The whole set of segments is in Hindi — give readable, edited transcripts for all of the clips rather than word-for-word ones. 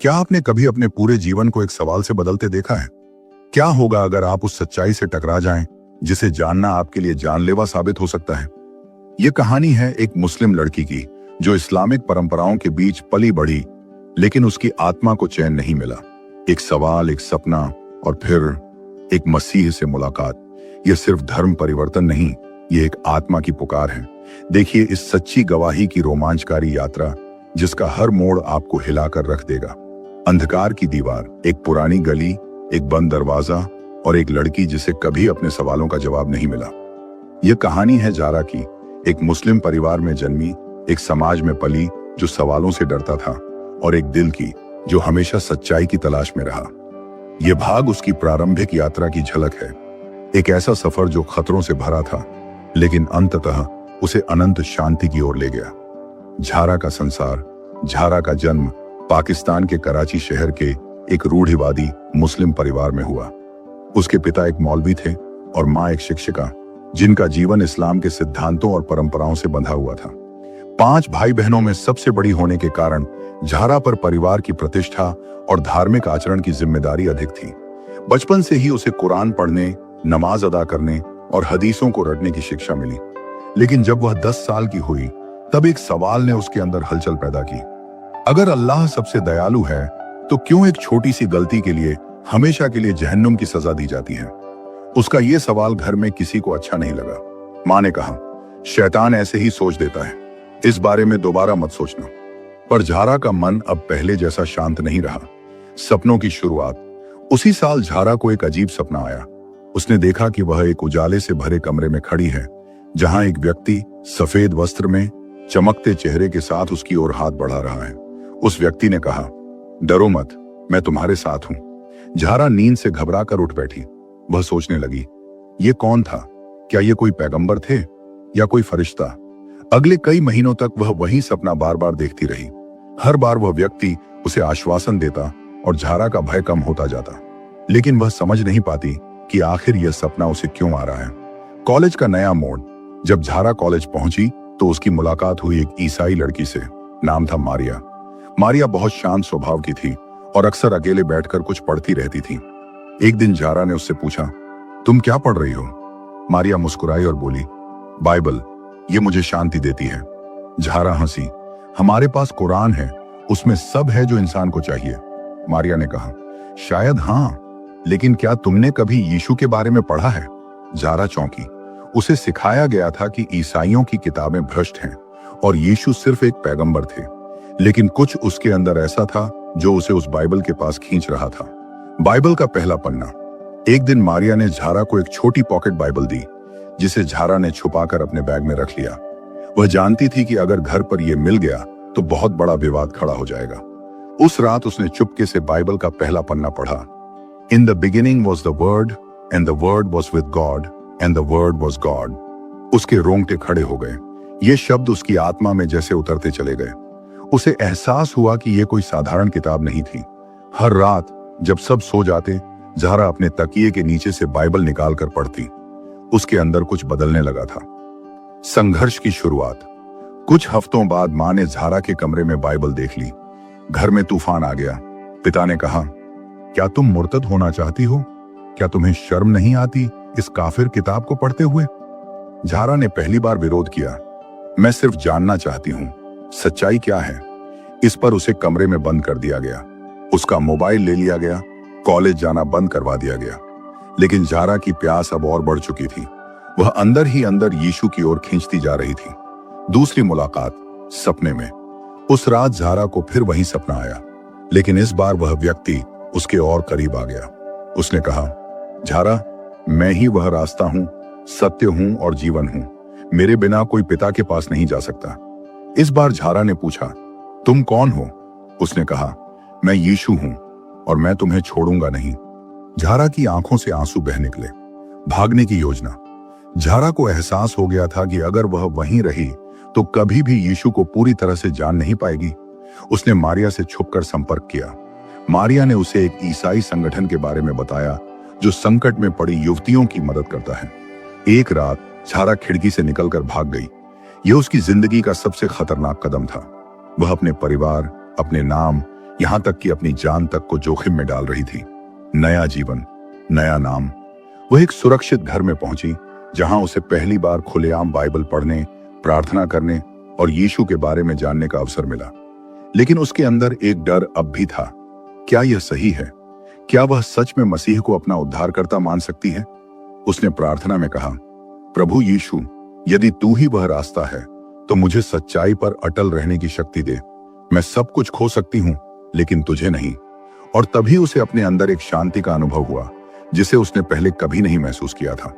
क्या आपने कभी अपने पूरे जीवन को एक सवाल से बदलते देखा है? क्या होगा अगर आप उस सच्चाई से टकरा जाएं, जिसे जानना आपके लिए जानलेवा साबित हो सकता है? यह कहानी है एक मुस्लिम लड़की की, जो इस्लामिक परंपराओं के बीच पली बढ़ी, लेकिन उसकी आत्मा को चैन नहीं मिला। एक सवाल, एक सपना और फिर एक मसीह से मुलाकात। यह सिर्फ धर्म परिवर्तन नहीं, यह एक आत्मा की पुकार है। देखिए इस सच्ची गवाही की रोमांचकारी यात्रा, जिसका हर मोड़ आपको हिलाकर रख देगा। अंधकार की दीवार, एक पुरानी गली, एक बंद दरवाजा और एक लड़की जिसे कभी अपने सवालों का जवाब नहीं मिला। यह कहानी है जारा की, एक मुस्लिम परिवार में जन्मी, एक समाज में पली जो सवालों से डरता था, और एक दिल की जो हमेशा सच्चाई की तलाश में रहा। यह भाग उसकी प्रारंभिक यात्रा की झलक है। एक ऐसा सफर जो खतरों से भरा था, लेकिन अंततः उसे अनंत शांति की ओर ले गया। झारा का संसार, झारा का जन्म पाकिस्तान के कराची शहर के एक रूढ़िवादी मुस्लिम परिवार में हुआ। उसके पिता एक मौलवी थे और मां एक शिक्षिका, जिनका जीवन इस्लाम के सिद्धांतों और परंपराओं से बंधा हुआ था। 5 भाई बहनों में सबसे बड़ी होने के कारण झारा पर परिवार की प्रतिष्ठा और धार्मिक आचरण की जिम्मेदारी अधिक थी। बचपन से ही उसे कुरान पढ़ने, नमाज अदा करने और हदीसों को रटने की शिक्षा मिली। लेकिन जब वह 10 साल की हुई, तब एक सवाल ने उसके अंदर हलचल पैदा की। अगर अल्लाह सबसे दयालु है, तो क्यों एक छोटी सी गलती के लिए हमेशा के लिए जहन्नुम की सजा दी जाती है? उसका यह सवाल घर में किसी को अच्छा नहीं लगा। मां ने कहा, शैतान ऐसे ही सोच देता है, इस बारे में दोबारा मत सोचना। पर झारा का मन अब पहले जैसा शांत नहीं रहा। सपनों की शुरुआत। उसी साल झारा को एक अजीब सपना आया। उसने देखा कि वह एक उजाले से भरे कमरे में खड़ी है, जहां एक व्यक्ति सफेद वस्त्र में चमकते चेहरे के साथ उसकी ओर हाथ बढ़ा रहा है। उस व्यक्ति ने कहा, डरो मत, मैं तुम्हारे साथ हूं। झारा नींद से घबराकर उठ बैठी। वह सोचने लगी, ये कौन था? क्या ये कोई पैगंबर थे या कोई फरिश्ता? अगले कई महीनों तक वह वही सपना बार बार देखती रही। हर बार वह व्यक्ति उसे आश्वासन देता और झारा का भय कम होता जाता, लेकिन वह समझ नहीं पाती कि आखिर यह सपना उसे क्यों आ रहा है। कॉलेज का नया मोड़। जब झारा कॉलेज पहुंची तो उसकी मुलाकात हुई एक ईसाई लड़की से। नाम था मारिया। मारिया बहुत शांत स्वभाव की थी और अक्सर अकेले बैठकर कुछ पढ़ती रहती थी। एक दिन झारा ने उससे पूछा, तुम क्या पढ़ रही हो? मारिया मुस्कुराई और बोली, बाइबल, ये मुझे शांति देती है। झारा हंसी, हमारे पास कुरान है, उसमें सब है जो इंसान को चाहिए। मारिया ने कहा, शायद हाँ, लेकिन क्या तुमने कभी यीशु के बारे में पढ़ा है? झारा चौंकी। उसे सिखाया गया था कि ईसाइयों की किताबें भ्रष्ट हैं और यीशु सिर्फ एक पैगंबर थे, लेकिन कुछ उसके अंदर ऐसा था जो उसे उस बाइबल के पास खींच रहा था। बाइबल का पहला पन्ना। एक दिन मारिया ने झारा को एक छोटी पॉकेट बाइबल दी, जिसे झारा ने छुपाकर अपने बैग में रख लिया। वह जानती थी कि अगर घर पर यह मिल गया तो बहुत बड़ा विवाद खड़ा हो जाएगा। उस रात उसने चुपके से बाइबल का पहला पन्ना पढ़ा। In the beginning was the word and the word was with God and the word was God. उसके रोंगटे खड़े हो गए। ये शब्द उसकी आत्मा में जैसे उतरते चले गए। उसे एहसास हुआ कि यह कोई साधारण किताब नहीं थी। हर रात जब सब सो जाते, झारा अपने तकिए के नीचे से बाइबल निकालकर पढ़ती। उसके अंदर कुछ बदलने लगा था। संघर्ष की शुरुआत। कुछ हफ्तों बाद मां ने झारा के कमरे में बाइबल देख ली। घर में तूफान आ गया। पिता ने कहा, क्या तुम मुर्तद होना चाहती हो? क्या तुम्हें शर्म नहीं आती इस काफिर किताब को पढ़ते हुए? झारा ने पहली बार विरोध किया। मैं सिर्फ जानना चाहती हूं, सच्चाई क्या है? इस पर उसे कमरे में बंद कर दिया गया। उसका मोबाइल ले लिया गया। कॉलेज जाना बंद करवा दिया गया। लेकिन झारा की प्यास अब और बढ़ चुकी थी। वह अंदर ही अंदर यीशु की ओर खींचती जा रही थी। दूसरी मुलाकात, सपने में। उस रात झारा को फिर वही सपना आया, लेकिन इस बार वह व्यक्ति उसके और करीब आ गया। उसने कहा, झारा, मैं ही वह रास्ता हूं, सत्य हूं और जीवन हूं। मेरे बिना कोई पिता के पास नहीं जा सकता। इस बार झारा ने पूछा, तुम कौन हो? उसने कहा, मैं यीशु हूं और मैं तुम्हें छोड़ूंगा नहीं। झारा की आंखों से आंसू बह निकले। भागने की योजना। झारा को एहसास हो गया था कि अगर वह वहीं रही तो कभी भी यीशु को पूरी तरह से जान नहीं पाएगी। उसने मारिया से छुपकर संपर्क किया। मारिया ने उसे एक ईसाई संगठन के बारे में बताया, जो संकट में पड़ी युवतियों की मदद करता है। एक रात झारा खिड़की से निकलकर भाग गई। यह उसकी जिंदगी का सबसे खतरनाक कदम था। वह अपने परिवार, अपने नाम यहां तक कि अपनी जान तक को जोखिम में डाल रही थी। नया जीवन, नया नाम। वह एक सुरक्षित घर में पहुंची जहां उसे पहली बार खुलेआम बाइबल पढ़ने, प्रार्थना करने और यीशु के बारे में जानने का अवसर मिला। लेकिन उसके अंदर एक डर अब भी था। क्या यह सही है? क्या वह सच में मसीह को अपना उद्धारकर्ता मान सकती है? उसने प्रार्थना में कहा, प्रभु यीशु, यदि तू ही वह रास्ता है तो मुझे सच्चाई पर अटल रहने की शक्ति दे। मैं सब कुछ खो सकती हूं लेकिन तुझे नहीं। और तभी उसे अपने अंदर एक शांति का अनुभव हुआ जिसे उसने पहले कभी नहीं महसूस किया था।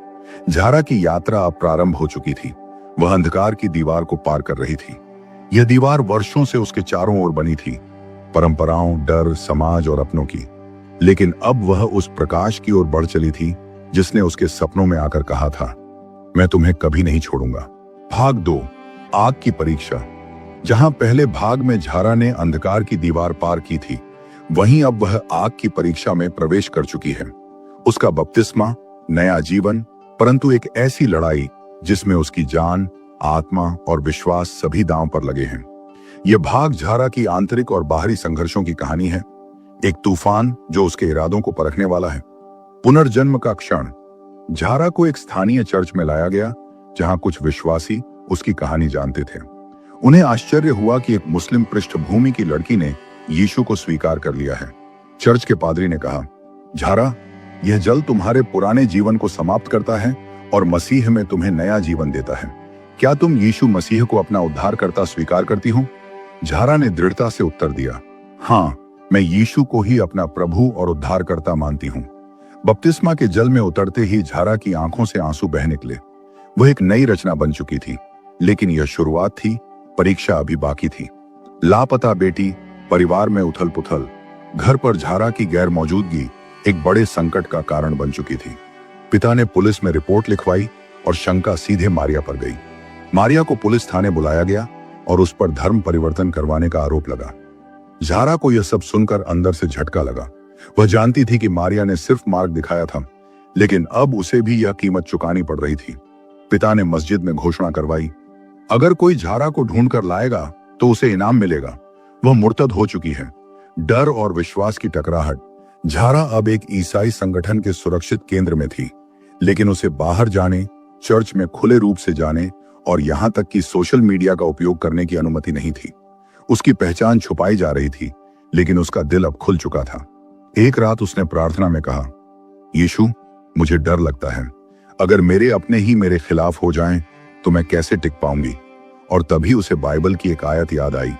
झारा की यात्रा अब प्रारंभ हो चुकी थी। वह अंधकार की दीवार को पार कर रही थी। यह दीवार वर्षों से उसके चारों ओर बनी थी, परंपराओं, डर, समाज और अपनों की। लेकिन अब वह उस प्रकाश की ओर बढ़ चली थी जिसने उसके सपनों में आकर कहा था, मैं तुम्हें कभी नहीं छोड़ूंगा। भाग 2, आग की परीक्षा। जहां पहले भाग में झारा ने अंधकार की दीवार पार की थी, वहीं अब वह आग की परीक्षा में प्रवेश कर चुकी है। उसका बपतिस्मा, नया जीवन, परंतु एक ऐसी लड़ाई जिसमें उसकी जान, आत्मा और विश्वास सभी दांव पर लगे हैं। यह भाग झारा की आंतरिक और बाहरी संघर्षों की कहानी है। एक तूफान जो उसके इरादों को परखने वाला है। पुनर्जन्म का क्षण। झारा को एक स्थानीय चर्च में लाया गया जहां कुछ विश्वासी उसकी कहानी जानते थे। उन्हें आश्चर्य हुआ कि एक मुस्लिम पृष्ठभूमि की लड़की ने यीशु को स्वीकार कर लिया है। चर्च के पादरी ने कहा, झारा, यह जल तुम्हारे पुराने जीवन को समाप्त करता है और मसीह में तुम्हें नया जीवन देता है। क्या तुम यीशु मसीह को अपना उद्धारकर्ता स्वीकार करती हो? झारा ने दृढ़ता से उत्तर दिया, हाँ, मैं यीशु को ही अपना प्रभु और उद्धारकर्ता मानती हूँ। बपतिस्मा के जल में उतरते ही झारा की आंखों से आंसू बह निकले। वह एक नई रचना बन चुकी थी, लेकिन यह शुरुआत थी, परीक्षा अभी बाकी थी। लापता बेटी, परिवार में उथल पुथल, घर पर झारा की गैर मौजूदगी एक बड़े संकट का कारण बन चुकी थी। पिता ने पुलिस में रिपोर्ट लिखवाई और शंका सीधे मारिया पर गई। मारिया को पुलिस थाने बुलाया गया और उस पर धर्म परिवर्तन करवाने का आरोप लगा। झारा को यह सब सुनकर अंदर से झटका लगा। वह जानती थी कि मारिया ने सिर्फ मार्ग दिखाया था, लेकिन अब उसे भी यह कीमत चुकानी पड़ रही थी। पिता ने मस्जिद में घोषणा करवाई, अगर कोई झारा को ढूंढ कर लाएगा तो उसे इनाम मिलेगा। वह मुर्तद हो चुकी है। डर और विश्वास की टकराहट। झारा अब एक ईसाई संगठन के सुरक्षित केंद्र में थी, लेकिन उसे बाहर जाने, चर्च में खुले रूप से जाने और यहां तक कि सोशल मीडिया का उपयोग करने की अनुमति नहीं थी। उसकी पहचान छुपाई जा रही थी, लेकिन उसका दिल अब खुल चुका था। एक रात उसने प्रार्थना में कहा, यीशु, मुझे डर लगता है। अगर मेरे अपने ही मेरे खिलाफ हो जाएं, तो मैं कैसे टिक पाऊंगी? और तभी उसे बाइबल की एक आयत याद आई,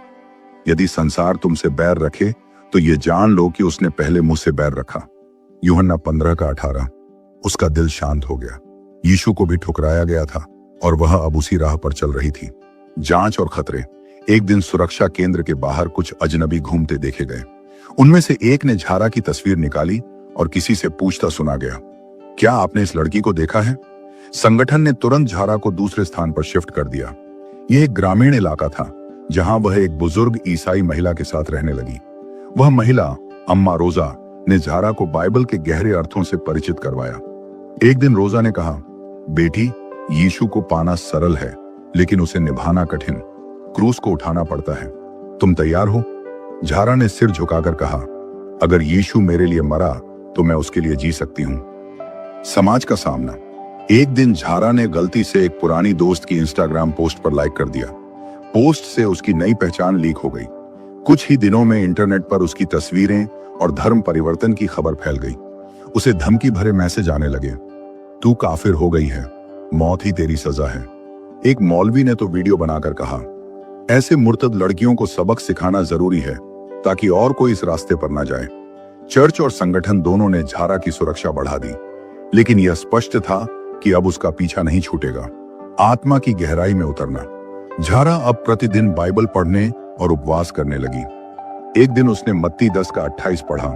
यदि संसार तुमसे बैर रखे तो ये जान लो कि उसने पहले मुझसे बैर रखा। यूहन्ना 15:18। उसका दिल शांत हो गया। यीशु को भी ठुकराया गया था और वह अब उसी राह पर चल रही थी। जांच और खतरे। एक दिन सुरक्षा केंद्र के बाहर कुछ अजनबी घूमते देखे गए। उनमें से एक ने झारा की तस्वीर निकाली और किसी से पूछता सुना गया, क्या आपने इस लड़की को देखा है? संगठन ने तुरंत झारा को दूसरे स्थान पर शिफ्ट कर दिया। यह एक ग्रामीण इलाका था जहां वह एक बुजुर्ग ईसाई महिला के साथ रहने लगी। वह महिला, अम्मा रोजा, ने झारा को बाइबल के गहरे अर्थों से परिचित करवाया। एक दिन रोजा ने कहा, बेटी, यीशु को पाना सरल है, लेकिन उसे निभाना कठिन। क्रूस को उठाना पड़ता है। तुम तैयार हो? झारा ने सिर झुकाकर कहा, अगर यीशु मेरे लिए मरा तो मैं उसके लिए जी सकती हूं। समाज का सामना। एक दिन झारा ने गलती से एक पुरानी दोस्त की इंस्टाग्राम पोस्ट पर लाइक कर दिया। पोस्ट से उसकी नई पहचान लीक हो गई। कुछ ही दिनों में इंटरनेट पर उसकी तस्वीरें और धर्म परिवर्तन की खबर फैल गई। उसे धमकी भरे मैसेज आने लगे, तू काफिर हो गई है, मौत ही तेरी सजा है। एक मौलवी ने तो वीडियो बनाकर कहा, ऐसे मुर्तद लड़कियों को सबक सिखाना जरूरी है ताकि और कोई इस रास्ते पर ना जाए। चर्च और संगठन दोनों ने झारा की सुरक्षा बढ़ा दी, लेकिन यह स्पष्ट था कि अब उसका पीछा नहीं छूटेगा। आत्मा की गहराई में उतरना। झारा अब प्रतिदिन बाइबल पढ़ने और उपवास करने लगी। एक दिन उसने मत्ती 10:28 पढ़ा,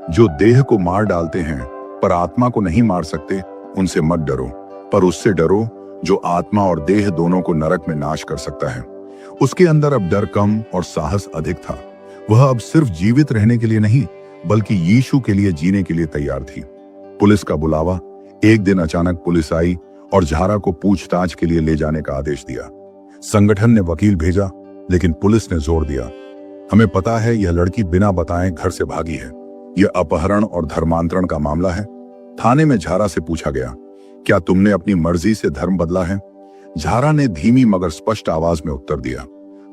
जो देह को मार डालते हैं पर आत्मा को नहीं मार सकते, उनसे मत डरो, पर उससे डरो जो आत्मा और देह दोनों को नरक में नाश कर सकता है। उसके अंदर अब डर कम और साहस अधिक था। वह अब सिर्फ जीवित रहने के लिए नहीं, बल्कि यीशु के लिए जीने के लिए तैयार थी। पुलिस का बुलावा। एक दिन अचानक पुलिस आई और झारा को पूछताछ के लिए ले जाने का आदेश दिया। संगठन ने वकील भेजा, लेकिन पुलिस ने जोर दिया, हमें पता है यह लड़की बिना बताए घर से भागी है। यह अपहरण और धर्मांतरण का मामला है। थाने में झारा से पूछा गया, क्या तुमने अपनी मर्जी से धर्म बदला है? झारा ने धीमी मगर स्पष्ट आवाज में उत्तर दिया,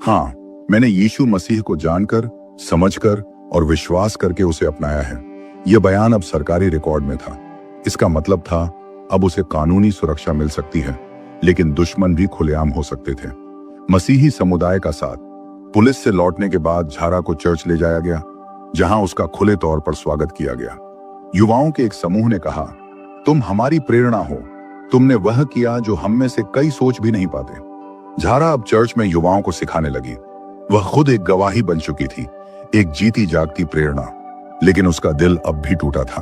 हाँ, मैंने यीशु मसीह को जानकर, समझकर और विश्वास करके उसे अपनाया है। यह बयान अब सरकारी रिकॉर्ड में था। इसका मतलब था अब उसे कानूनी सुरक्षा मिल सकती है, लेकिन दुश्मन भी खुलेआम हो सकते थे। मसीही समुदाय का साथ। पुलिस से लौटने के बाद झारा को चर्च ले जाया गया, जहां उसका खुले तौर पर स्वागत किया गया। युवाओं के एक समूह ने कहा, तुम हमारी प्रेरणा हो, तुमने वह किया जो हम में से कई सोच भी नहीं पाते। झारा अब चर्च में युवाओं को सिखाने लगी। वह खुद एक गवाही बन चुकी थी, एक जीती जागती प्रेरणा। लेकिन उसका दिल अब भी टूटा था।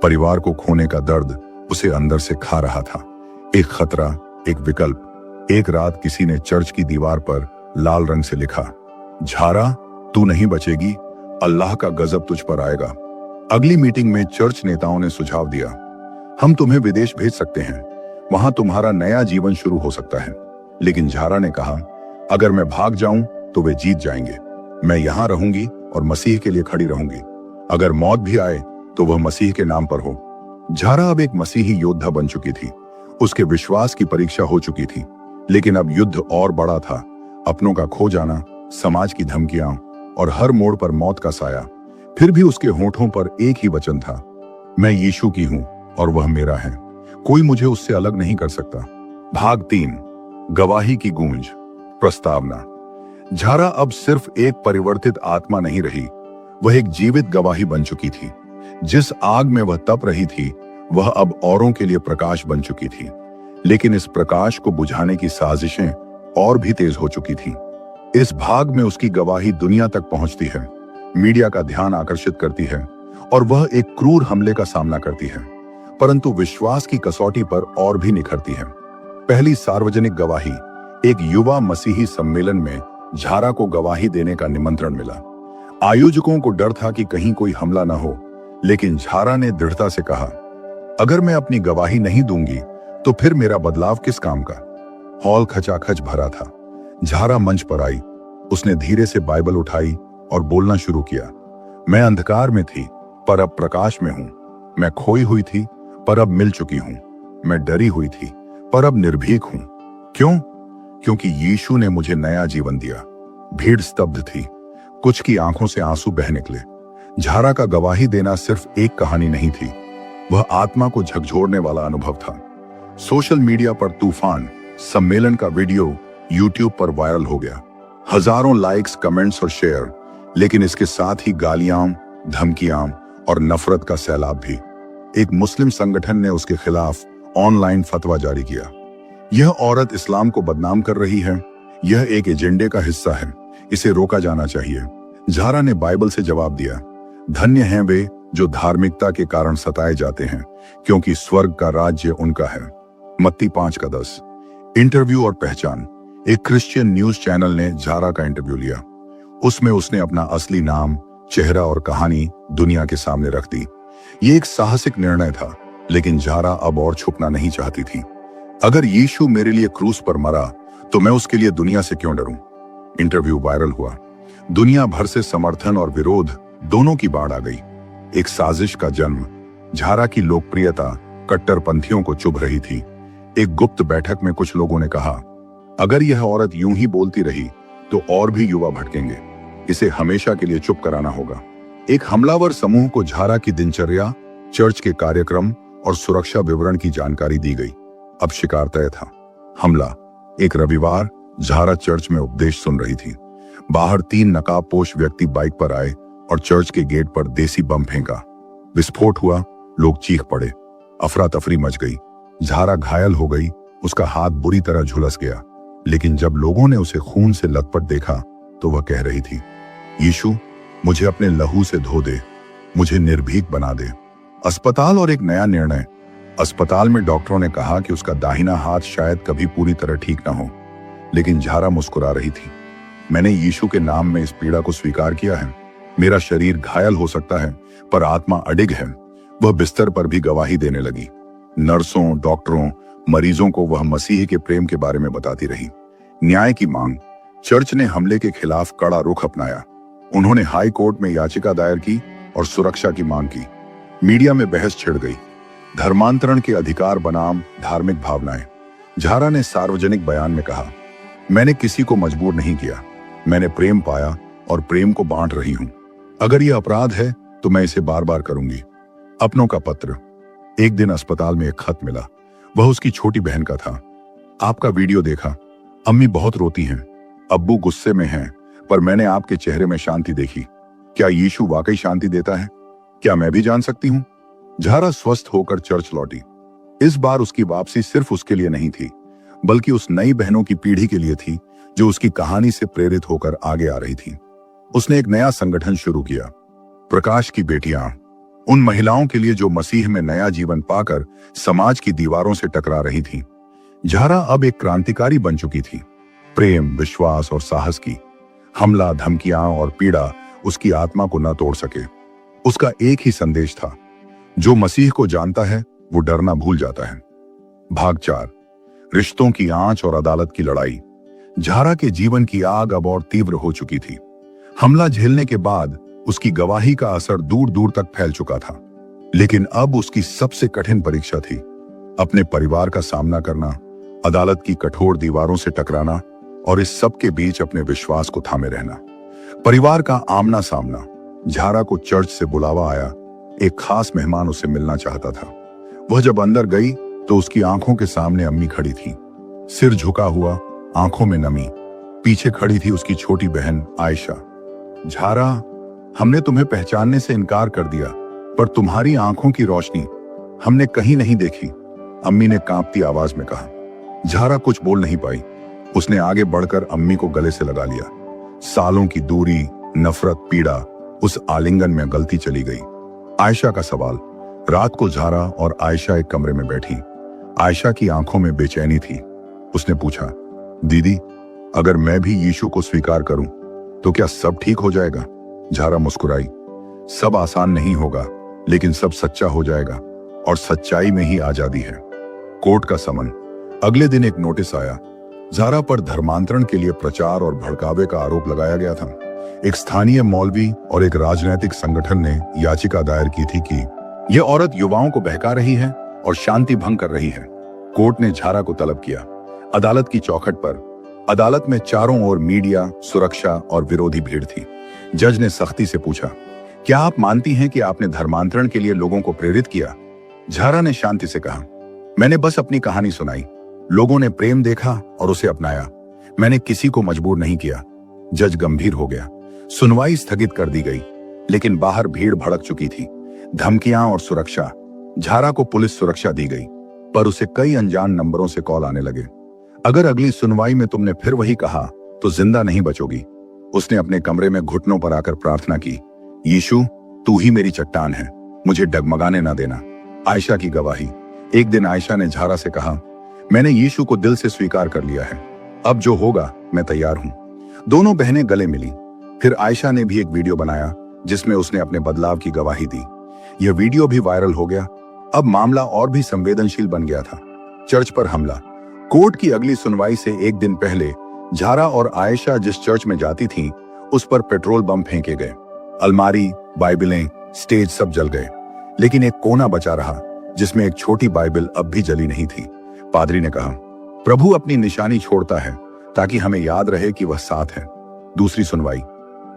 परिवार को खोने का दर्द उसे अंदर से खा रहा था। एक खतरा, एक विकल्प। एक रात किसी ने चर्च की दीवार पर लाल रंग से लिखा, झारा, तू नहीं बचेगी, अल्लाह का गजब तुझ पर आएगा। अगली मीटिंग में चर्च नेताओं ने सुझाव दिया, हम तुम्हें विदेश भेज सकते हैं, वहां तुम्हारा नया जीवन शुरू हो सकता है। लेकिन झारा ने कहा, अगर मैं भाग जाऊं तो वे जीत जाएंगे। मैं यहां रहूंगी और मसीह के लिए खड़ी रहूंगी। अगर मौत भी आए तो वह मसीह के नाम पर हो। झारा अब एक मसीही योद्धा बन चुकी थी। उसके विश्वास की परीक्षा हो चुकी थी। लेकिन अब युद्ध और बड़ा था। अपनों का खो जाना, समाज की धमकियां और हर मोड़ पर मौत का साया। फिर भी उसके होठों पर एक ही वचन था, मैं यीशु की हूं और वह मेरा है। कोई मुझे उससे अलग नहीं कर सकता। भाग 3, गवाही की गूंज। प्रस्तावना। झारा अब सिर्फ एक परिवर्तित आत्मा नहीं रही, वह एक जीवित गवाही बन चुकी थी। जिस आग में वह तप रही थी, वह अब औरों के लिए प्रकाश बन चुकी थी। लेकिन इस प्रकाश को बुझाने की साजिशें और भी तेज हो चुकी थी। इस भाग में उसकी गवाही दुनिया तक पहुंचती है, मीडिया का ध्यान आकर्षित करती है और वह एक क्रूर हमले का सामना करती है, परंतु विश्वास की कसौटी पर और भी निखरती है। पहली सार्वजनिक गवाही। एक युवा मसीही सम्मेलन में झारा को गवाही देने का निमंत्रण मिला। आयोजकों को डर था कि कहीं कोई हमला न हो, लेकिन झारा ने दृढ़ता से कहा, अगर मैं अपनी गवाही नहीं दूंगी तो फिर मेरा बदलाव किस काम का। हॉल खचाखच भरा था। झारा मंच पर आई। उसने धीरे से बाइबल उठाई और बोलना शुरू किया, मैं अंधकार में थी पर अब प्रकाश में हूं। मैं खोई हुई थी पर अब मिल चुकी हूं। मैं डरी हुई थी पर अब निर्भीक हूं। क्यों? क्योंकि यीशु ने मुझे नया जीवन दिया। भीड़ स्तब्ध थी। कुछ की आंखों से आंसू बह निकले। झारा का गवाही देना सिर्फ एक कहानी नहीं थी, वह आत्मा को झकझोरने वाला अनुभव था। सोशल मीडिया पर तूफान। सम्मेलन का वीडियो यूट्यूब पर वायरल हो गया। हजारों लाइक्स, कमेंट्स और शेयर। लेकिन इसके साथ ही गालियां, धमकियां और नफरत का सैलाब भी। एक मुस्लिम संगठन ने उसके खिलाफ ऑनलाइन फतवा जारी किया। यह औरत इस्लाम को बदनाम कर रही है, यह एक एजेंडे का हिस्सा है, इसे रोका जाना चाहिए। झारा ने बाइबल से जवाब दिया, धन्य हैं वे जो धार्मिकता के कारण सताए जाते हैं, क्योंकि स्वर्ग का राज्य उनका है। मत्ती 5:10। इंटरव्यू और पहचान। एक क्रिश्चियन न्यूज चैनल ने झारा का इंटरव्यू लिया। उसमें उसने अपना असली नाम, चेहरा और कहानी दुनिया के सामने रख दी। ये एक साहसिक निर्णय था, लेकिन झारा अब और छुपना नहीं चाहती थी। अगर यीशु मेरे लिए क्रूस पर मरा तो मैं उसके लिए दुनिया से क्यों डरूं? इंटरव्यू वायरल हुआ। दुनिया भर से समर्थन और विरोध दोनों की बाढ़ आ गई। एक साजिश का जन्म। झारा की लोकप्रियता कट्टरपंथियों को चुभ रही थी। एक गुप्त बैठक में कुछ लोगों ने कहा, अगर यह औरत यूं ही बोलती रही तो और भी युवा भटकेंगे, इसे हमेशा के लिए चुप कराना होगा। एक हमलावर समूह को झारा की दिनचर्या, चर्च के कार्यक्रम और सुरक्षा विवरण की जानकारी दी गई। अब शिकार तय था। हमला। एक रविवार झारा चर्च में उपदेश सुन रही थी। बाहर 3 नकाबपोश व्यक्ति बाइक पर आए और चर्च के गेट पर देसी बम फेंका। विस्फोट हुआ, लोग चीख पड़े, अफरा तफरी मच गई। झारा घायल हो गई, उसका हाथ बुरी तरह झुलस गया। लेकिन जब लोगों ने उसे खून से लथपथ देखा तो वह कह रही थी, यीशु, मुझे अपने लहू से धो दे, मुझे निर्भीक बना दे। अस्पताल और एक नया निर्णय। अस्पताल में डॉक्टरों ने कहा कि उसका दाहिना हाथ शायद कभी पूरी तरह ठीक ना हो, लेकिन झारा मुस्कुरा रही थी। मैंने यीशु के नाम में इस पीड़ा को स्वीकार किया है। मेरा शरीर घायल हो सकता है पर आत्मा अडिग है। वह बिस्तर पर भी गवाही देने लगी। नर्सों, डॉक्टरों, मरीजों को वह मसीह के प्रेम के बारे में बताती रही। न्याय की मांग। चर्च ने हमले के खिलाफ कड़ा रुख अपनाया। उन्होंने हाई कोर्ट में याचिका दायर की और सुरक्षा की मांग की। मीडिया में बहस छिड़ गई। धर्मांतरण के अधिकार बनाम धार्मिक भावनाएं। झारा ने सार्वजनिक बयान में कहा, मैंने किसी को मजबूर नहीं किया, मैंने प्रेम पाया और प्रेम को बांट रही हूं। अगर यह अपराध है तो मैं इसे बार बार करूंगी। अपनों का पत्र। एक दिन अस्पताल में एक खत मिला। वह उसकी छोटी बहन का था। आपका वीडियो देखा, अम्मी बहुत रोती हैं, अब्बू गुस्से में हैं, पर मैंने आपके चेहरे में शांति देखी। क्या यीशु वाकई शांति देता है? क्या मैं भी जान सकती हूँ? झारा स्वस्थ होकर चर्च लौटी। इस बार उसकी वापसी सिर्फ उसके लिए नहीं थी, बल्कि उस नई बहनों की पीढ़ी के लिए थी जो उसकी कहानी से प्रेरित होकर आगे आ रही थी। उसने एक नया संगठन शुरू किया, प्रकाश की बेटियां, उन महिलाओं के लिए जो मसीह में नया जीवन पाकर समाज की दीवारों से टकरा रही थीं। झारा अब एक क्रांतिकारी बन चुकी थी। प्रेम, विश्वास और साहस की। हमला, धमकियां और पीड़ा उसकी आत्मा को न तोड़ सके। उसका एक ही संदेश था, जो मसीह को जानता है वो डरना भूल जाता है। भाग 4, रिश्तों की आंच और अदालत की लड़ाई। झारा के जीवन की आग अब और तीव्र हो चुकी थी। हमला झेलने के बाद उसकी गवाही का असर दूर दूर तक फैल चुका था, लेकिन अब उसकी सबसे कठिन परीक्षा थी अपने परिवार का सामना करना, अदालत की कठोर दीवारों से टकराना और इस सब के बीच अपने विश्वास को थामे रहना। परिवार का आमना सामना। झारा को चर्च से बुलावा आया। एक खास मेहमान उसे मिलना चाहता था। वह जब अंदर गई तो उसकी आंखों के सामने अम्मी खड़ी थी, सिर झुका हुआ, आंखों में नमी। पीछे खड़ी थी उसकी छोटी बहन आयशा। झारा, हमने तुम्हें पहचानने से इनकार कर दिया, पर तुम्हारी आंखों की रोशनी हमने कहीं नहीं देखी, अम्मी ने कांपती आवाज में कहा। झारा कुछ बोल नहीं पाई। उसने आगे बढ़कर अम्मी को गले से लगा लिया। सालों की दूरी, नफरत, पीड़ा, उस आलिंगन में गलती चली गई। आयशा का सवाल। रात को झारा और आयशा एक कमरे में बैठी। आयशा की आंखों में बेचैनी थी। उसने पूछा, दीदी, अगर मैं भी यीशु को स्वीकार करूं तो क्या सब ठीक हो जाएगा? झारा मुस्कुराई। सब आसान नहीं होगा, लेकिन सब सच्चा हो जाएगा, और सच्चाई में ही आजादी है। कोर्ट का समन। अगले दिन एक नोटिस आया। झारा पर धर्मांतरण के लिए प्रचार और भड़कावे का आरोप लगाया गया था। एक स्थानीय मौलवी और एक राजनीतिक संगठन ने याचिका दायर की थी कि यह औरत युवाओं को बहका रही है और शांति भंग कर रही है। कोर्ट ने झारा को तलब किया। अदालत की चौखट पर। अदालत में चारों ओर मीडिया, सुरक्षा और विरोधी भीड़ थी। जज ने सख्ती से पूछा, क्या आप मानती हैं कि आपने धर्मांतरण के लिए लोगों को प्रेरित किया? झारा ने शांति से कहा, मैंने बस अपनी कहानी सुनाई। लोगों ने प्रेम देखा और उसे अपनाया। मैंने किसी को मजबूर नहीं किया। जज गंभीर हो गया। सुनवाई स्थगित कर दी गई, लेकिन बाहर भीड़ भड़क चुकी थी। धमकियां और सुरक्षा। झारा को पुलिस सुरक्षा दी गई, पर उसे कई अनजान नंबरों से कॉल आने लगे। अगर अगली सुनवाई में तुमने फिर वही कहा तो जिंदा नहीं बचोगी। उसने अपने कमरे में घुटनों पर आकर प्रार्थना की, यीशु, तू ही मेरी चट्टान है, मुझे डगमगाने ना देना। आयशा की गवाही। एक दिन आयशा ने झारा से कहा, मैंने यीशु को दिल से स्वीकार कर लिया है, अब जो होगा मैं तैयार हूं। दोनों बहनें गले मिली। फिर आयशा ने भी एक वीडियो बनाया जिसमें उसने अपने बदलाव की गवाही दी। यह वीडियो भी वायरल हो गया। अब मामला और भी संवेदनशील बन गया था। चर्च पर हमला। कोर्ट की अगली सुनवाई से एक दिन पहले झारा और आयशा जिस चर्च में जाती थीं, उस पर पेट्रोल बम फेंके गए। अलमारी, बाइबलें, स्टेज सब जल गए, लेकिन एक कोना बचा रहा जिसमें एक छोटी बाइबल अब भी जली नहीं थी। पादरी ने कहा, प्रभु अपनी निशानी छोड़ता है ताकि हमें याद रहे कि वह साथ है। दूसरी सुनवाई।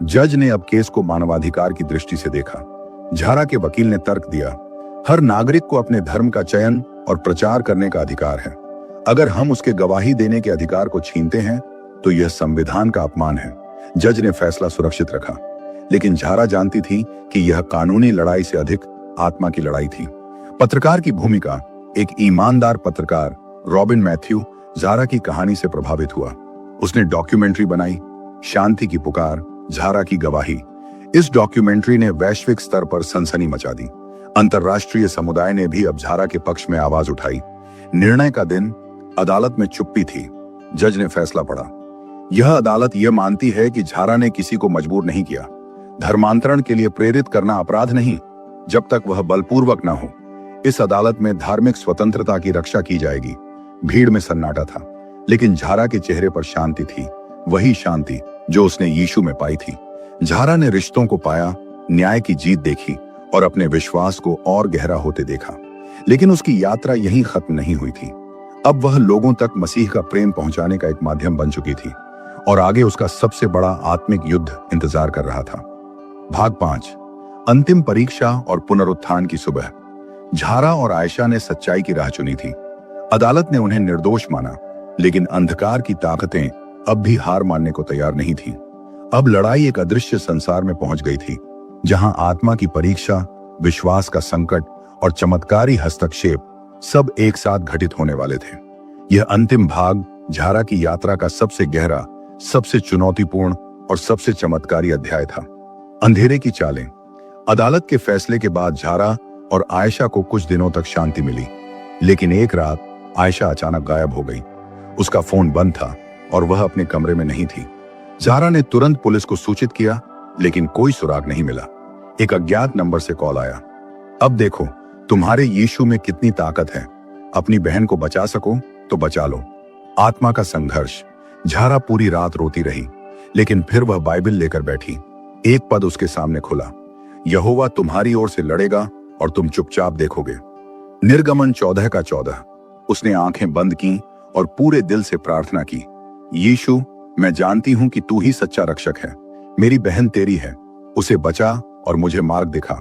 जज ने अब केस को मानवाधिकार की दृष्टि से देखा। झारा के वकील ने तर्क दिया, हर नागरिक को अपने धर्म का चयन और प्रचार करने का अधिकार है। अगर हम उसके गवाही देने के अधिकार को छीनते हैं तो यह संविधान का अपमान है। जज ने फैसला सुरक्षित रखा, लेकिन झारा जानती थी कि यह कानूनी लड़ाई से अधिक आत्मा की लड़ाई थी। पत्रकार की भूमिका। एक ईमानदार पत्रकार रॉबिन मैथ्यू झारा की कहानी से प्रभावित हुआ। उसने डॉक्यूमेंट्री बनाई, शांति की पुकार, झारा की गवाही। इस डॉक्यूमेंट्री ने वैश्विक स्तर पर सनसनी मचा दी। अंतर्राष्ट्रीय समुदाय ने भी अब झारा के पक्ष में आवाज उठाई। निर्णय का दिन। अदालत में चुप्पी थी। जज ने फैसला पढ़ा। यह अदालत यह मानती है कि झारा ने किसी को मजबूर नहीं किया। धर्मांतरण के लिए प्रेरित करना अपराध नहीं, जब तक वह बलपूर्वक न हो। इस अदालत में धार्मिक स्वतंत्रता की रक्षा की जाएगी। भीड़ में सन्नाटा था, लेकिन झारा के चेहरे पर शांति थी, वही शांति जो उसने यीशु में पाई थी। झारा ने रिश्तों को पाया, न्याय की जीत देखी और अपने विश्वास को और गहरा होते देखा। लेकिन उसकी यात्रा यहीं खत्म नहीं हुई थी। अब वह लोगों तक मसीह का प्रेम पहुंचाने का एक माध्यम बन चुकी थी और आगे उसका सबसे बड़ा आत्मिक युद्ध इंतजार कर रहा था। भाग 5, अंतिम परीक्षा और पुनरुत्थान की सुबह। झारा और आयशा ने सच्चाई की राह चुनी थी। अदालत ने उन्हें निर्दोष माना, लेकिन अंधकार की ताकतें अब भी हार मानने को तैयार नहीं थीं। अब लड़ाई एक अदृश्य संसार में पहुंच गई थी, जहां आत्मा की परीक्षा, विश्वास का संकट और चमत्कारी हस्तक्षेप सब एक साथ घटित होने वाले थे। यह अंतिम भाग झारा की यात्रा का सबसे गहरा, सबसे चुनौतीपूर्ण और सबसे चमत्कारी अध्याय था। अंधेरे की चालें। अदालत के फैसले के बाद झारा और आयशा को कुछ दिनों तक शांति मिली, लेकिन एक रात आयशा अचानक गायब हो गई। उसका फोन बंद था और वह अपने कमरे में नहीं थी। झारा ने तुरंत पुलिस को सूचित किया, लेकिन कोई सुराग नहीं मिला। एक अज्ञात नंबर से कॉल आया। अब देखो, तुम्हारे यीशु में कितनी ताकत है। अपनी बहन को बचा सको तो बचा लो। आत्मा का संघर्ष। झारा पूरी रात रोती रही, लेकिन फिर वह बाइबल लेकर बैठी। एक पद उसके सामने खुला, यहोवा तुम्हारी ओर से लड़ेगा और तुम चुपचाप देखोगे। निर्गमन 14 का 14। उसने आंखें बंद की और पूरे दिल से प्रार्थना की, यीशु, मैं जानती हूं कि तू ही सच्चा रक्षक है। मेरी बहन तेरी है, उसे बचा और मुझे मार्ग दिखा।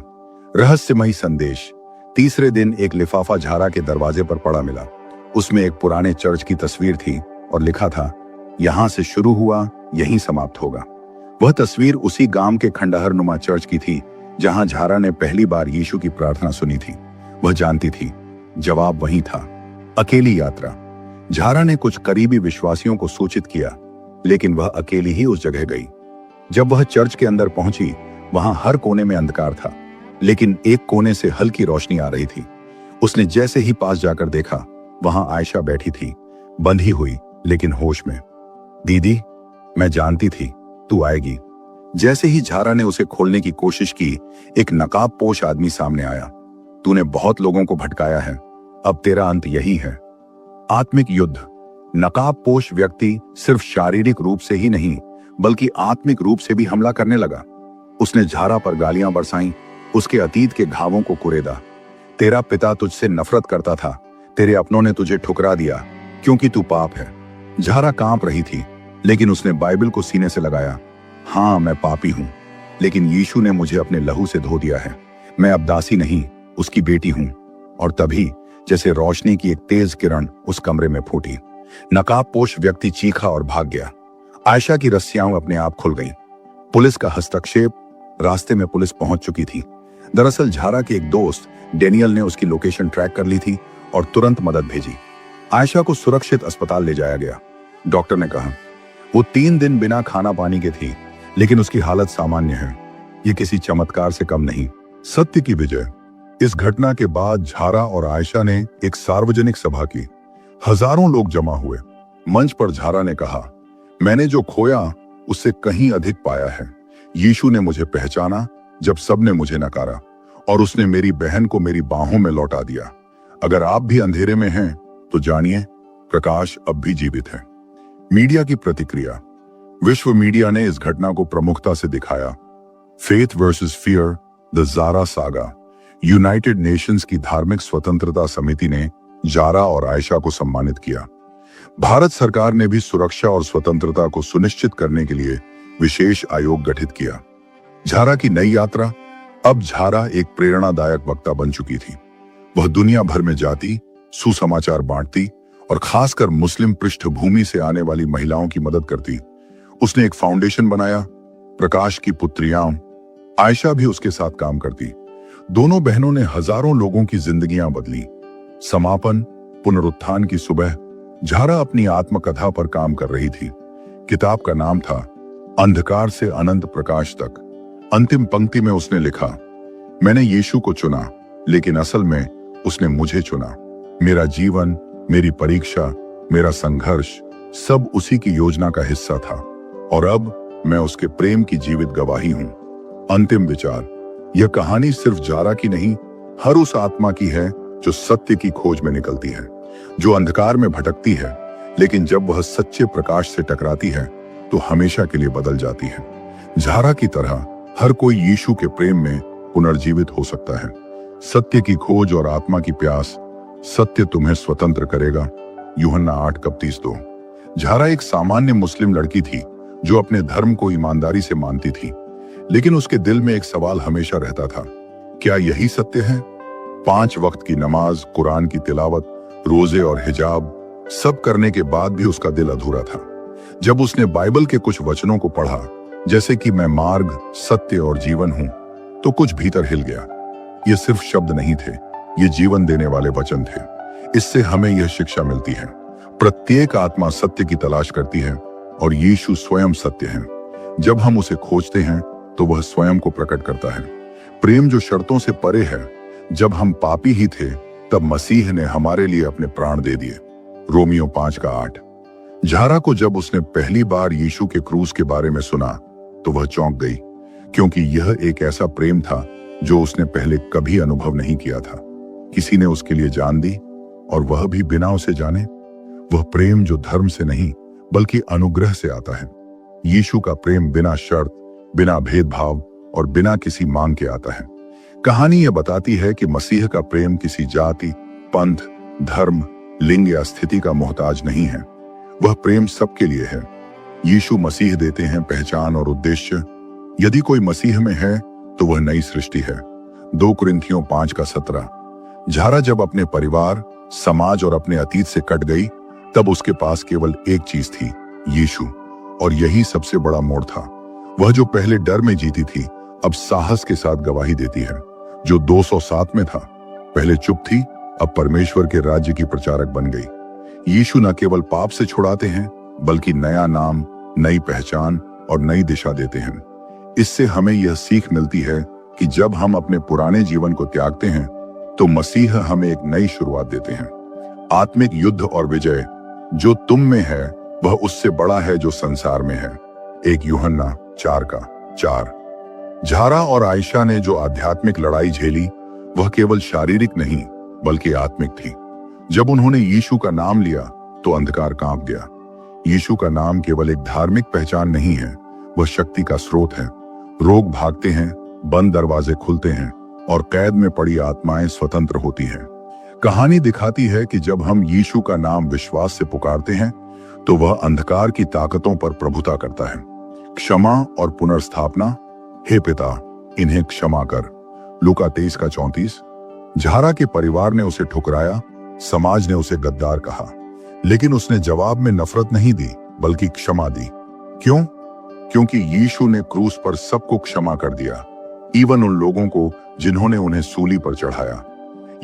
रहस्यमयी संदेश। तीसरे दिन एक लिफाफा झारा के दरवाजे पर पड़ा मिला। उसमें एक पुराने चर्च की तस्वीर थी और लिखा था, यहां से शुरू हुआ, यहीं समाप्त होगा। वह तस्वीर उसी गांव के खंडहर नुमा चर्च की थी, जहां झारा ने पहली बार यीशु की प्रार्थना सुनी थी। वह जानती थी, जवाब वहीं था। अकेली यात्रा। झारा ने कुछ करीबी विश्वासियों को सूचित किया, लेकिन वह अकेली ही उस जगह गई। जब वह चर्च के अंदर पहुंची, वहां हर कोने में अंधकार था, लेकिन एक कोने से हल्की रोशनी आ रही थी। उसने जैसे ही पास जाकर देखा, वहां आयशा बैठी थी, बंधी हुई लेकिन होश में। दीदी, मैं जानती थी तू आएगी। जैसे ही झारा ने उसे खोलने की कोशिश की, एक नकाबपोश आदमी सामने आया। तूने बहुत लोगों को भटकाया है, अब तेरा अंत यही है। आत्मिक युद्ध। नकाबपोश व्यक्ति सिर्फ शारीरिक रूप से ही नहीं, बल्कि आत्मिक रूप से भी हमला करने लगा। उसने झारा पर गालियां बरसाईं, उसके अतीत के घावों को कुरेदा। तेरा पिता तुझसे नफरत करता था, तेरे अपनों ने तुझे ठुकरा दिया क्योंकि तू पाप है। झारा कांप रही थी, लेकिन उसने बाइबल को सीने से लगाया। हाँ, मैं पापी हूं, लेकिन यीशु ने मुझे अपने लहू से धो दिया है। मैं अब दासी नहीं, उसकी बेटी हूं। और तभी जैसे रोशनी की एक तेज किरण उस कमरे में फूटी। नकाबपोश व्यक्ति चीखा और भाग गया। आयशा की रस्सियां अपने आप खुल गईं। पुलिस का हस्तक्षेप। रास्ते में पुलिस पहुंच चुकी थी। दरअसल झारा के एक दोस्त डेनियल ने उसकी लोकेशन ट्रैक कर ली थी और तुरंत मदद भेजी। आयशा को सुरक्षित अस्पताल ले जाया गया। डॉक्टर ने कहा, वो 3 दिन बिना खाना पानी के थी, लेकिन उसकी हालत सामान्य है। ये किसी चमत्कार से कम नहीं। सत्य की विजय। इस घटना के बाद झारा और आयशा ने एक सार्वजनिक सभा की। हजारों लोग जमा हुए। मंच पर झारा ने कहा, मैंने जो खोया उससे कहीं अधिक पाया है। यीशु ने मुझे पहचाना जब सबने मुझे नकारा, और उसने मेरी बहन को मेरी बाहों में लौटा दिया। अगर आप भी अंधेरे में हैं तो जानिए, प्रकाश अब भी जीवित है। मीडिया की प्रतिक्रिया। विश्व मीडिया ने इस घटना को प्रमुखता से दिखाया। Faith versus fear, the Zara saga. United Nations की धार्मिक स्वतंत्रता समिति ने झारा और आयशा को सम्मानित किया। भारत सरकार ने भी सुरक्षा और स्वतंत्रता को सुनिश्चित करने के लिए विशेष आयोग गठित किया। झारा की नई यात्रा। अब झारा एक प्रेरणादायक वक्ता बन चुकी थी। वह दुनिया भर में जाती, सुसमाचार बांटती और खासकर मुस्लिम पृष्ठभूमि से आने वाली महिलाओं की मदद करती। उसने एक फाउंडेशन बनाया, प्रकाश की पुत्रियां। आयशा भी उसके साथ काम करती। दोनों बहनों ने हजारों लोगों की जिंदगियां बदली। समापन। पुनरुत्थान की सुबह। झारा अपनी आत्मकथा पर काम कर रही थी। किताब का नाम था अंधकार से अनंत प्रकाश तक। अंतिम पंक्ति में उसने लिखा, मैंने यीशु को चुना, लेकिन असल में उसने मुझे चुना। मेरा जीवन, मेरी परीक्षा, मेरा संघर्ष सब उसी की योजना का हिस्सा था, और अब मैं उसके प्रेम की जीवित गवाही हूं। अंतिम विचार। यह कहानी सिर्फ झारा की नहीं, हर उस आत्मा की है जो सत्य की खोज में निकलती है, जो अंधकार में भटकती है, लेकिन जब वह सच्चे प्रकाश से टकराती है तो हमेशा के लिए बदल जाती है। झारा की तरह हर कोई यीशु के प्रेम में पुनर्जीवित हो सकता है। सत्य की खोज और आत्मा की प्यास, सत्य तुम्हें स्वतंत्र करेगा। यूहन्ना 8:31-2। झारा एक सामान्य मुस्लिम लड़की थी जो अपने धर्म को ईमानदारी से मानती थी, लेकिन उसके दिल में एक सवाल हमेशा रहता था, क्या यही सत्य है? 5 वक्त की नमाज, कुरान की तिलावत, रोजे और हिजाब सब करने के बाद भी उसका दिल अधूरा था। जब उसने बाइबल के कुछ वचनों को पढ़ा, जैसे कि मैं मार्ग, सत्य और जीवन हूं, तो कुछ भीतर हिल गया। ये सिर्फ शब्द नहीं थे, ये जीवन देने वाले वचन थे। इससे हमें यह शिक्षा मिलती है, प्रत्येक आत्मा सत्य की तलाश करती है और यीशु स्वयं सत्य है। जब हम उसे खोजते हैं तो वह स्वयं को प्रकट करता है। प्रेम जो शर्तों से परे है। जब हम पापी ही थे तब मसीह ने हमारे लिए अपने प्राण दे दिए। रोमियो 5:8। झारा को जब उसने पहली बार यीशु के क्रूस के बारे में सुना तो वह चौंक गई, क्योंकि यह एक ऐसा प्रेम था जो उसने पहले कभी अनुभव नहीं किया था। किसी ने उसके लिए जान दी, और वह भी बिना उसे जाने। वह प्रेम जो धर्म से नहीं बल्कि अनुग्रह से आता है। यीशु का प्रेम बिना शर्त, बिना भेदभाव और बिना किसी मांग के आता है। कहानी यह बताती है कि मसीह का प्रेम किसी जाति, पंथ, धर्म, लिंग या स्थिति का मोहताज नहीं है। वह प्रेम सबके लिए है। यीशु मसीह देते हैं पहचान और उद्देश्य। यदि कोई मसीह में है तो वह नई सृष्टि है। 2 कुरिन्थियों 5:17। झारा जब अपने परिवार, समाज और अपने अतीत से कट गई, तब उसके पास केवल एक चीज थी, यीशु। और यही सबसे बड़ा मोड़ था। वह जो पहले डर में जीती थी, अब साहस के साथ गवाही देती है। जो 207 में था, पहले चुप थी, अब परमेश्वर के राज्य की प्रचारक बन गई। यीशु न केवल पाप से छुड़ाते हैं, बल्कि नया नाम, नई पहचान और नई दिशा देते हैं। इससे हमें यह सीख मिलती है कि जब हम अपने पुराने जीवन को त्यागते हैं तो मसीह हमें एक नई शुरुआत देते हैं। आत्मिक युद्ध और विजय जो तुम में है वह उससे बड़ा है जो संसार में है। 1 यूहन्ना 4:4। झारा और आयशा ने जो आध्यात्मिक लड़ाई झेली वह केवल शारीरिक नहीं बल्कि आत्मिक थी। जब उन्होंने यीशु का नाम लिया तो अंधकार कांप गया। यीशु का नाम केवल एक धार्मिक पहचान नहीं है, वह शक्ति का स्रोत है। रोग भागते हैं, बंद दरवाजे खुलते हैं और कैद में पड़ी आत्माएं स्वतंत्र होती हैं। कहानी दिखाती है कि जब हम यीशु का नाम विश्वास से पुकारते हैं तो वह अंधकार की ताकतों पर प्रभुता करता है। क्षमा और पुनर्स्थापना। हे पिता, इन्हें क्षमा कर। लूका 23:34। झारा के परिवार ने उसे ठुकराया, समाज ने उसे गद्दार कहा, लेकिन उसने जवाब में नफरत नहीं दी बल्कि क्षमा दी। क्यों? क्योंकि यीशु ने क्रूस पर सबको क्षमा कर दिया, इवन उन लोगों को जिन्होंने उन्हें सूली पर चढ़ाया।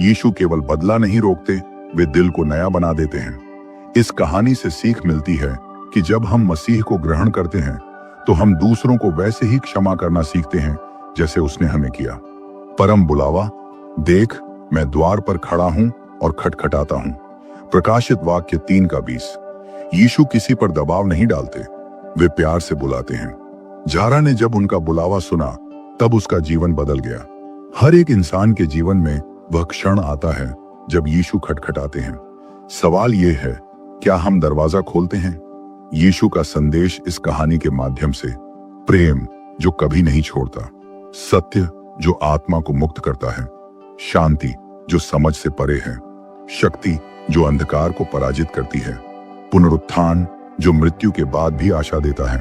यीशु केवल बदला नहीं रोकते, वे दिल को नया बना देते हैं। इस कहानी से सीख मिलती है कि जब हम मसीह को ग्रहण करते हैं तो हम दूसरों को वैसे ही क्षमा करना सीखते हैं जैसे उसने हमें किया। परम बुलावा। देख, मैं द्वार पर खड़ा हूं और खटखटाता हूं। प्रकाशित वाक्य 3:20। यीशु किसी पर दबाव नहीं डालते, वे प्यार से बुलाते हैं। झारा ने जब उनका बुलावा सुना तब उसका जीवन बदल गया। हर एक इंसान के जीवन में वह क्षण आता है जब यीशु खटखटाते हैं। सवाल यह है, क्या हम दरवाजा खोलते हैं? यीशु का संदेश इस कहानी के माध्यम से, प्रेम जो कभी नहीं छोड़ता, सत्य जो आत्मा को मुक्त करता है, शांति जो समझ से परे है, शक्ति जो अंधकार को पराजित करती है, पुनरुत्थान जो मृत्यु के बाद भी आशा देता है।